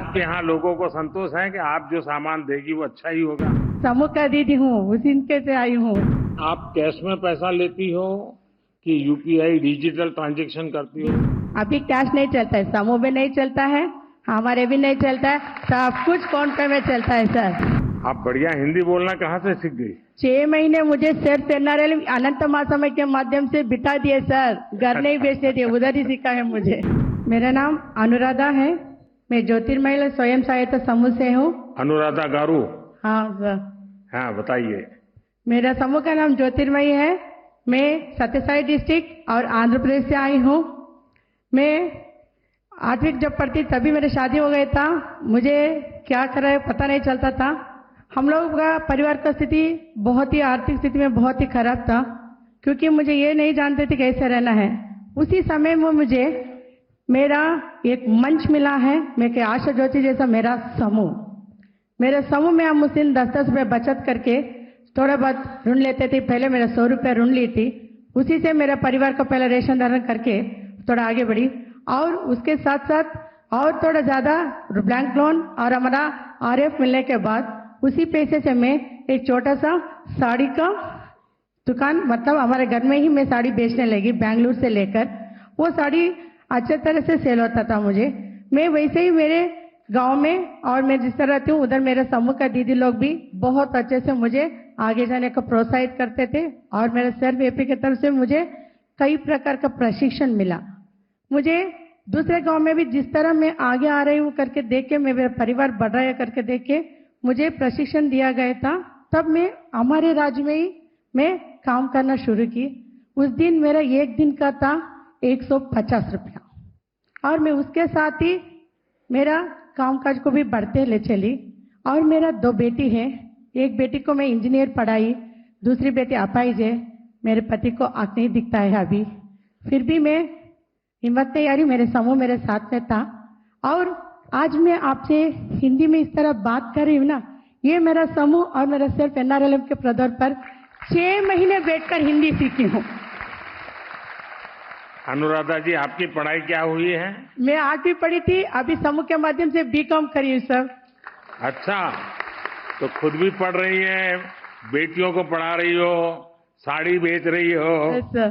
आपके यहाँ लोगों को संतोष है कि आप जो सामान देगी वो अच्छा ही होगा? समूह का दीदी हूँ, उसी इनके से आई हूँ। आप कैश में पैसा लेती हो कि यूपीआई डिजिटल ट्रांजैक्शन करती हो? अभी कैश नहीं चलता है, समूह में नहीं चलता है, हमारे भी नहीं चलता है, सब कुछ फोन पे में चलता है सर। आप बढ़िया हिंदी बोलना कहाँ से सीख गई? 6 महीने मुझे सिर्फ एनआरएल अनंत महासमय के माध्यम से बिठा दिए सर, घर नहीं भेजते थे, उधर ही सीखा है मुझे। मेरा नाम अनुराधा है, मैं ज्योतिर्मय स्वयं सहायता समूह से हूँ। अनुराधा गारू? हाँ सर। हाँ, बताइए। मेरा समूह का नाम ज्योतिर्मयी है। मैं सत्यसाई डिस्ट्रिक्ट और आंध्र प्रदेश से आई हूँ। मैं 8वीं जब पढ़ती तभी मेरी शादी हो गई था। मुझे क्या कर रहा है पता नहीं चलता था। हम लोग का परिवार का स्थिति बहुत ही आर्थिक स्थिति में बहुत ही खराब था, क्योंकि मुझे ये नहीं जानते थे कैसे रहना है। उसी समय में मुझे मेरा एक मंच मिला है, मैं के आशा ज्योति जैसा मेरा समूह। मेरे समूह में हम उस दिन 10-10 रुपये बचत करके थोड़ा बहुत ऋण लेते थे। पहले मेरा 100 रुपये ऋण ली थी, उसी से मेरे परिवार को पहले रेशन धारण करके थोड़ा आगे बढ़ी, और उसके साथ साथ और थोड़ा ज़्यादा बैंक लोन और हमारा आरएफ मिलने के बाद उसी पैसे से मैं एक छोटा सा साड़ी का दुकान, मतलब हमारे घर में ही मैं साड़ी बेचने लगी, बेंगलुरु से लेकर। वो साड़ी अच्छे तरह से सेल होता था मुझे। मैं वैसे ही मेरे गांव में और मैं जिस तरह रहती हूँ उधर मेरे समूह का दीदी लोग भी बहुत अच्छे से मुझे आगे जाने को प्रोत्साहित करते थे, और मेरे सेल्फ एपी की तरफ से मुझे कई प्रकार का प्रशिक्षण मिला। मुझे दूसरे गांव में भी जिस तरह मैं आगे आ रही हूँ करके देख के, मेरा परिवार बढ़ रहा है करके देख के मुझे प्रशिक्षण दिया गया था। तब मैं हमारे राज्य में ही मैं काम करना शुरू की। उस दिन मेरा एक दिन का था 150 रुपया, और मैं उसके साथ ही मेरा कामकाज को भी बढ़ते ले चली। और मेरा 2 बेटी है, एक बेटी को मैं इंजीनियर पढ़ाई, दूसरी बेटी अपाहिज है। मेरे पति को आंख नहीं दिखता है अभी, फिर भी मैं हिम्मत नहीं हारी, मेरे समूह मेरे साथ में था। और आज मैं आपसे हिंदी में इस तरह बात कर रही हूँ ना, ये मेरा समूह और मेरा सिर्फ एनआरएलएम के प्रदर पर 6 महीने बैठकर हिंदी सीखी हूँ। अनुराधा जी, आपकी पढ़ाई क्या हुई है? मैं 8वीं पढ़ी थी, अभी समूह के माध्यम से बीकॉम करी हूँ सर। अच्छा, तो खुद भी पढ़ रही है, बेटियों को पढ़ा रही हो, साड़ी बेच रही हो। सर,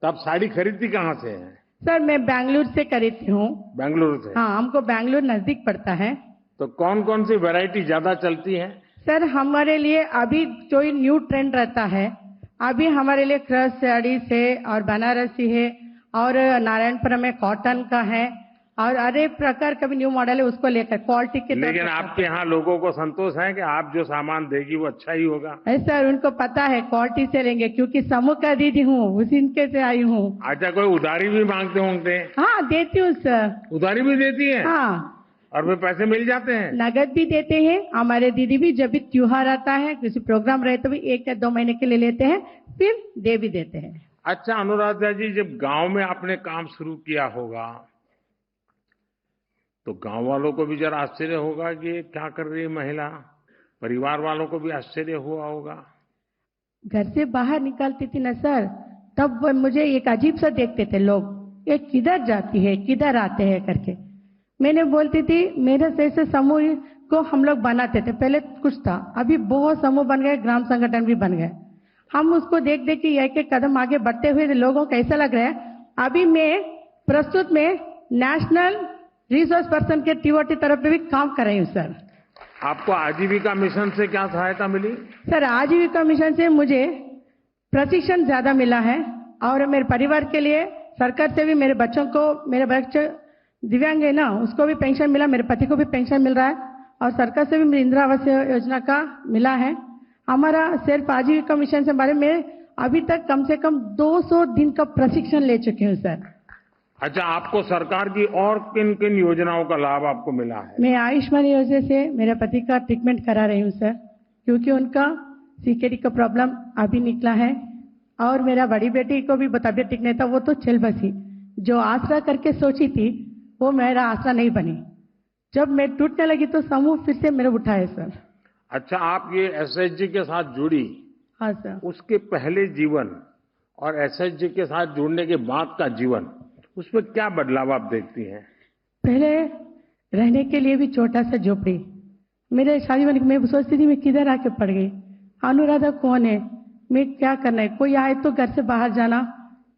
तब साड़ी खरीदती कहाँ से है? सर मैं बेंगलुरु से खरीदती हूँ। बेंगलुरु से? हाँ, हमको बेंगलुरु नजदीक पड़ता है। तो कौन कौन सी वैरायटी ज्यादा चलती है? सर हमारे लिए अभी जो न्यू ट्रेंड रहता है, अभी हमारे लिए क्रश साड़ी है और बनारसी है, और नारायणपुरम में कॉटन का है, और अरे प्रकार का भी न्यू मॉडल है, उसको लेकर क्वालिटी के। लेकिन आपके यहाँ लोगों को संतोष है कि आप जो सामान देगी वो अच्छा ही होगा? सर उनको पता है क्वालिटी से लेंगे, क्योंकि समूह का दीदी हूँ, उसी इनके से आई हूँ। अच्छा, कोई उधारी भी मांगते होंगे? हाँ देती हूँ सर। उधारी भी देती है? हाँ, और वे पैसे मिल जाते हैं? नगद भी देते हैं। हमारे दीदी भी जब भी त्योहार आता है, किसी प्रोग्राम रहे तो भी 1 या 2 महीने के लिए लेते हैं, फिर दे भी देते हैं। अच्छा अनुराधा जी, जब गांव में आपने काम शुरू किया होगा तो गांव वालों को भी जरा आश्चर्य होगा कि ये क्या कर रही है महिला, परिवार वालों को भी आश्चर्य हुआ होगा। घर से बाहर निकलती थी ना सर, तब वो मुझे एक अजीब सा देखते थे लोग, ये किधर जाती है किधर आते हैं करके। मैंने बोलती थी मेरे जैसे समूह को हम लोग बनाते थे, पहले कुछ था, अभी बहुत समूह बन गए, ग्राम संगठन भी बन गए। हम उसको देख देख के एक एक कदम आगे बढ़ते हुए लोगों को ऐसा लग रहा है। अभी मैं प्रस्तुत में नेशनल रिसोर्स पर्सन के टीओटी तरफ पे भी काम कर रही हूँ सर। आपको आजीविका मिशन से क्या सहायता मिली? सर आजीविका मिशन से मुझे प्रशिक्षण ज्यादा मिला है, और मेरे परिवार के लिए सरकार से भी मेरे बच्चों को, मेरे बच्चे दिव्यांग है ना, उसको भी पेंशन मिला, मेरे पति को भी पेंशन मिल रहा है, और सरकार से भी मेरी इंदिरा आवास योजना का मिला है। हमारा सिर्फ आजीविका मिशन से बारे में अभी तक कम से कम 200 दिन का प्रशिक्षण ले चुकी हूँ सर। अच्छा, आपको सरकार की और किन किन योजनाओं का लाभ आपको मिला है? मैं आयुष्मान योजना से मेरे पति का ट्रीटमेंट करा रही हूँ सर, क्योंकि उनका सीकेडी का प्रॉब्लम अभी निकला है, और मेरा बड़ी बेटी को भी तबियत ठीक नहीं था, वो तो चल बसी। जो आसरा करके सोची थी वो मेरा आसरा नहीं बनी, जब मैं टूटने लगी तो समूह फिर से मेरे उठाए सर। अच्छा, आप ये एसएचजी के साथ जुड़ी? हाँ सर। उसके पहले जीवन और एसएचजी के साथ जुड़ने के बाद का जीवन, उसमें क्या बदलाव आप देखती हैं? पहले रहने के लिए भी छोटा सा झोपड़ी। मेरे शादी होने के मैं सोचती थी मैं किधर आके पड़ गई। अनुराधा कौन है, मैं क्या करना है, कोई आए तो घर से बाहर जाना,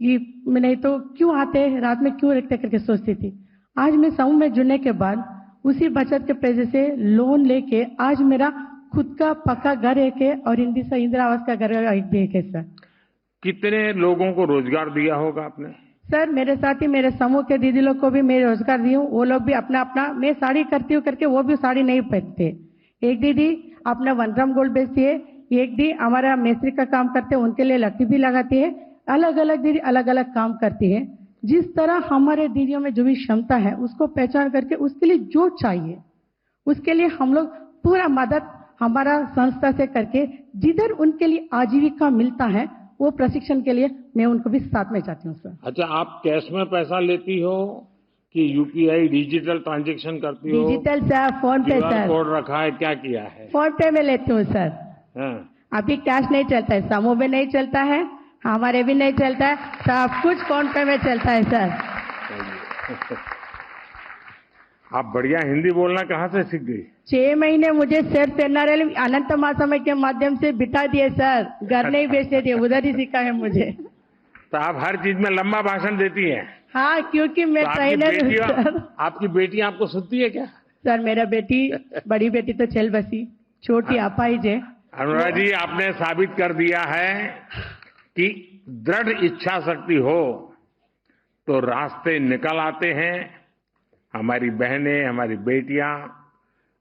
ये मैं नहीं तो क्यों आते हैं, रात में क्यों रखते करके सोचती थी। आज मैं समूह में जुड़ने के बाद उसी बचत के पैसे से लोन लेके आज मेरा खुद का पक्का घर एक है और इंदिरा आवास का घर एक भी एक है सर। कितने लोगों को रोजगार दिया होगा आपने? सर मेरे साथ ही मेरे समूह के दीदी लोग को भी मैं रोजगार दी हूँ। वो लोग भी अपना अपना, मैं साड़ी करती हूँ करके वो भी साड़ी नहीं पहनते। एक दीदी अपना 1 ग्राम गोल्ड बेचती है, एक दी हमारा मिस्त्री का काम करते हैं, उनके लिए लट्ठी भी लगाती है। अलग अलग दीदी अलग अलग काम करती है। जिस तरह हमारे दीदियों में जो भी क्षमता है उसको पहचान करके उसके लिए जो चाहिए उसके लिए हम लोग पूरा मदद हमारा संस्था से करके जिधर उनके लिए आजीविका मिलता है वो प्रशिक्षण के लिए मैं उनको भी साथ में जाती हूँ सर। अच्छा, आप कैश में पैसा लेती हो कि यूपीआई डिजिटल ट्रांजैक्शन करती हो? डिजिटल सर, फोन पे QR सर। कोड रखा है, क्या किया है? फोन पे में लेती हूँ सर। हाँ। अभी कैश नहीं चलता है, समूह में नहीं चलता है, हमारे भी नहीं चलता है, सब कुछ फोन पे में चलता है सर। आप बढ़िया हिंदी बोलना कहाँ से सीख गई? 6 महीने मुझे सिर्फ एनआरएल अनंत महासमय के माध्यम से बिठा दिए सर। घर नहीं बेचते थे, उधर ही सीखा है मुझे। तो आप हर चीज में लंबा भाषण देती हैं? हाँ, क्योंकि मैं तो ट्रेनर हूँ सर। आपकी बेटियां आपको सुनती है क्या? सर मेरा बेटी, बड़ी बेटी तो चल बसी, छोटी अपाहिज है। अनुराग जी, आपने साबित कर दिया है कि दृढ़ इच्छा शक्ति हो तो रास्ते निकल आते हैं। हमारी बहनें, हमारी बेटियां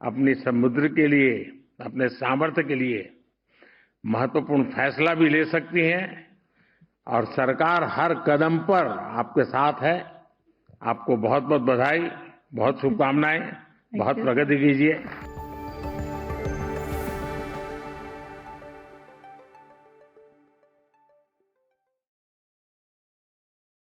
अपनी समुद्र के लिए, अपने सामर्थ्य के लिए महत्वपूर्ण फैसला भी ले सकती हैं और सरकार हर कदम पर आपके साथ है। आपको बहुत बहुत बधाई, बहुत शुभकामनाएं, बहुत प्रगति कीजिए।